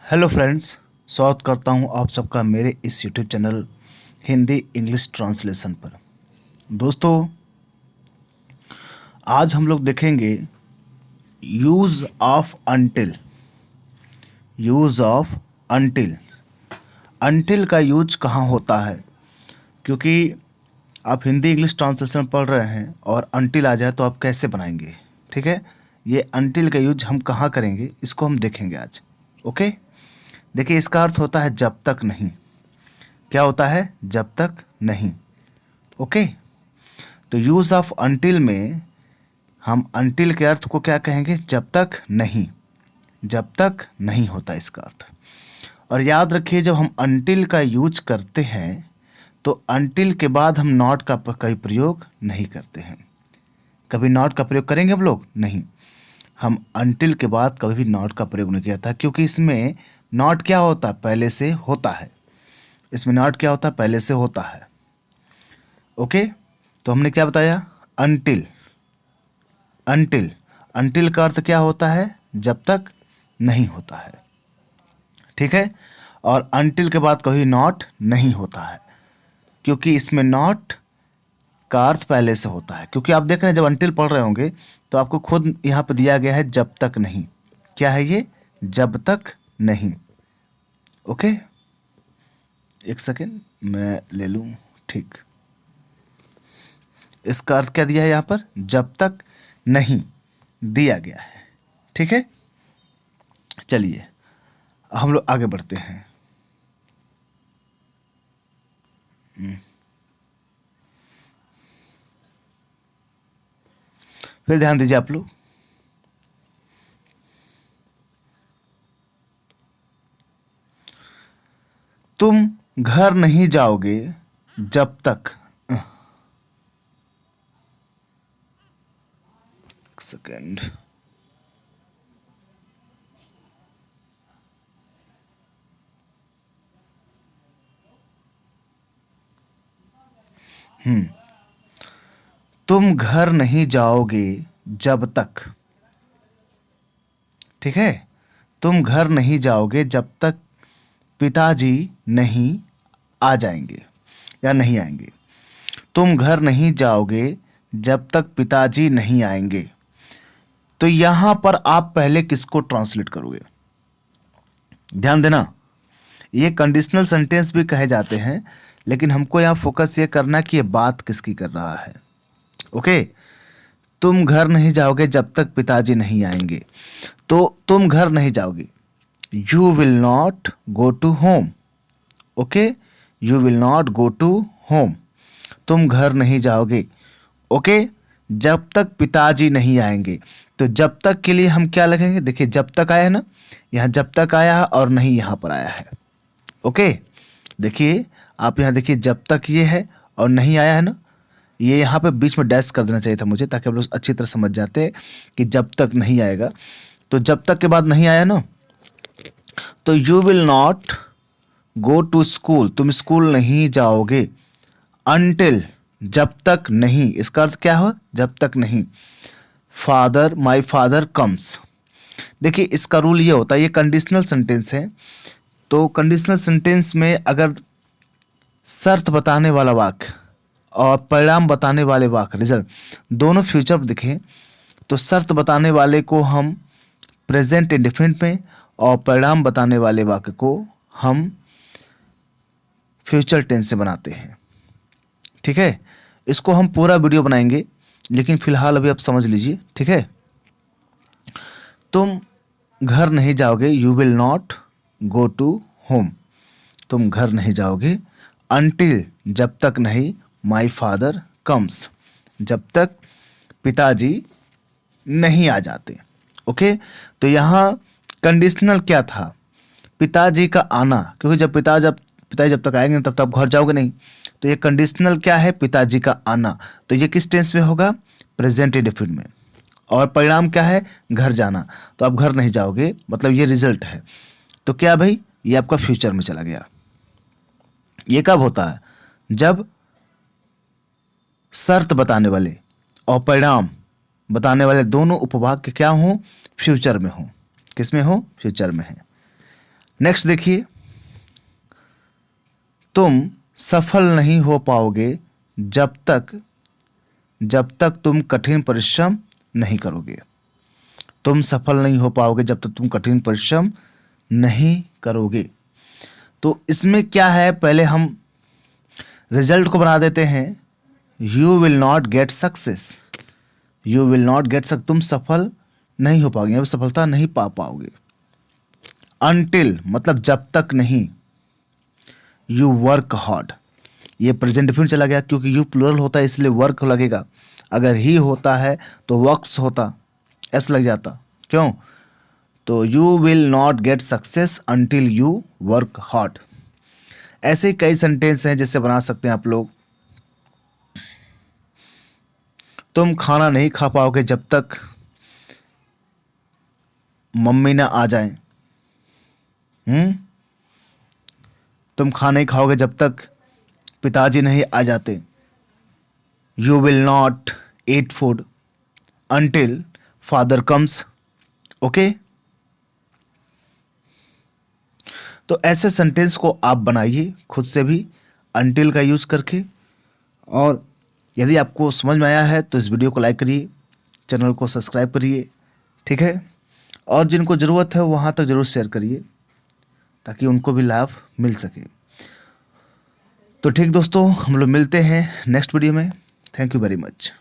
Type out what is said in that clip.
Hello friends, स्वागत करता हूं आप सबका मेरे इस YouTube channel Hindi English translation पर। दोस्तों, आज हम लोग देखेंगे use of until. Use of until. Until का यूज कहाँ होता है? क्योंकि आप हिंदी इंग्लिश ट्रांसलेशन पढ़ रहे हैं और अनटिल आ जाए तो आप कैसे बनाएंगे? ठीक है, ये अनटिल का यूज हम कहाँ करेंगे इसको हम देखेंगे आज। ओके, देखिए इसका अर्थ होता है जब तक नहीं। क्या होता है? जब तक नहीं। ओके, तो यूज़ ऑफ अनटिल में हम अनटिल के अर्थ को क्या कहेंगे? जब तक नहीं। जब तक नहीं होता इसका अर्थ। और याद रखिए, जब हम अनटिल का यूज करते हैं तो अनटिल के बाद हम नॉट का कभी प्रयोग नहीं करते हैं। कभी नॉट का प्रयोग करेंगे हम लोग? नहीं। हम अनटिल के बाद कभी भी नॉट का प्रयोग नहीं किया था, क्योंकि इसमें नॉट क्या होता है? पहले से होता है। इसमें नॉट क्या होता है? पहले से होता है। ओके, तो हमने क्या बताया? अनटिल। अनटिल। अनटिल का अर्थ क्या होता है? जब तक नहीं होता है। ठीक है, और अनटिल के बाद कभी नॉट नहीं होता है, क्योंकि इसमें नॉट का अर्थ पहले से होता है। क्योंकि आप देख रहे हैं, जब अनटिल पढ़ रहे होंगे तो आपको खुद यहाँ पर दिया गया है जब तक नहीं। क्या है ये? जब तक नहीं। ओके, एक सेकेंड मैं ले लूँ। ठीक, इसका अर्थ क्या दिया है यहाँ पर? जब तक नहीं दिया गया है। ठीक है, चलिए हम लोग आगे बढ़ते हैं। फिर ध्यान दीजिए आप लोग। तुम घर नहीं जाओगे जब तक, एक सेकेंड, तुम घर नहीं जाओगे जब तक। ठीक है, तुम घर नहीं जाओगे जब तक पिताजी नहीं आ जाएंगे या नहीं आएंगे। तुम घर नहीं जाओगे जब तक पिताजी नहीं आएंगे। तो यहां पर आप पहले किसको ट्रांसलेट करोगे? ध्यान देना, ये कंडीशनल सेंटेंस भी कहे जाते हैं, लेकिन हमको यहाँ फोकस ये करना कि ये बात किसकी कर रहा है। ओके, तुम घर नहीं जाओगे जब तक पिताजी नहीं आएंगे। तो तुम घर नहीं जाओगे, you will not go to home. Okay, you will not go to home. तुम घर नहीं जाओगे। ओके, जब तक पिताजी नहीं आएंगे। तो जब तक के लिए हम क्या लगेंगे? देखिए, जब तक आया है ना, यहाँ जब तक आया है और नहीं यहाँ पर आया है। ओके, देखिए आप यहाँ देखिए, जब तक ये है और नहीं आया है ना, ये यहाँ पे बीच में डैश कर देना चाहिए था मुझे, ताकि आप लोग अच्छी तरह समझ जाते कि जब तक नहीं आएगा। तो जब तक के बाद नहीं आया ना, तो you will not go to school. तुम स्कूल नहीं जाओगे। अनटिल, जब तक नहीं। इसका अर्थ क्या हो? जब तक नहीं। Father, my father comes. देखिए इसका रूल ये होता है, ये कंडीशनल सेंटेंस है। तो कंडीशनल सेंटेंस में अगर शर्त बताने वाला वाक्य और परिणाम बताने वाले वाक्य, रिजल्ट, दोनों फ्यूचर दिखें, तो शर्त बताने वाले को हम प्रेजेंट इंडेफिनिट में और परिणाम बताने वाले वाक्य को हम फ्यूचर टेंस से बनाते हैं। ठीक है, इसको हम पूरा वीडियो बनाएंगे, लेकिन फिलहाल अभी आप समझ लीजिए। ठीक है, तुम घर नहीं जाओगे, you will not go to home. तुम घर नहीं जाओगे। अनटिल, जब तक नहीं। माई फादर कम्स, जब तक पिताजी नहीं आ जाते। ओके, तो यहाँ कंडीशनल क्या था? पिताजी का आना, क्योंकि पिताजी जब तक आएंगे तब तक आप घर जाओगे नहीं। तो ये कंडीशनल क्या है? पिताजी का आना। तो ये किस टेंस में होगा? प्रेजेंट इंडेफिनिट में। और परिणाम क्या है? घर जाना। तो आप घर नहीं जाओगे, मतलब ये रिजल्ट है। तो क्या भाई? ये आपका फ्यूचर में चला गया। ये कब होता है? जब शर्त बताने वाले और परिणाम बताने वाले दोनों उपवाक्य क्या हो? फ्यूचर में हो। किस में हो? फ्यूचर में है। नेक्स्ट देखिए, तुम सफल नहीं हो पाओगे जब तक तुम कठिन परिश्रम नहीं करोगे। तुम सफल नहीं हो पाओगे जब तक तुम कठिन परिश्रम नहीं करोगे। तो इसमें क्या है, पहले हम रिजल्ट को बना देते हैं। You will not get success, you will not get success, तुम सफल नहीं हो पाओगे, सफलता नहीं पा पाओगे। अनटिल मतलब जब तक नहीं। यू वर्क हार्ड, ये प्रेजेंट डिफिनिट चला गया क्योंकि यू प्लूरल होता है इसलिए वर्क लगेगा। अगर ही होता है तो वर्क्स होता, एस लग जाता। क्यों? तो you will not get success until you work hard. ऐसे कई सेंटेंस हैं जिससे बना सकते हैं आप लोग। तुम खाना नहीं खा पाओगे जब तक मम्मी ना आ जाए। तुम खाना नहीं खाओगे जब तक पिताजी नहीं आ जाते। You will not eat food until father comes. Okay, तो ऐसे सेंटेंस को आप बनाइए खुद से भी अनटिल का यूज करके। और यदि आपको समझ में आया है तो इस वीडियो को लाइक करिए, चैनल को सब्सक्राइब करिए, ठीक है। और जिनको ज़रूरत है वहाँ तक ज़रूर शेयर करिए ताकि उनको भी लाभ मिल सके। तो ठीक दोस्तों, हम लोग मिलते हैं नेक्स्ट वीडियो में। Thank you very much.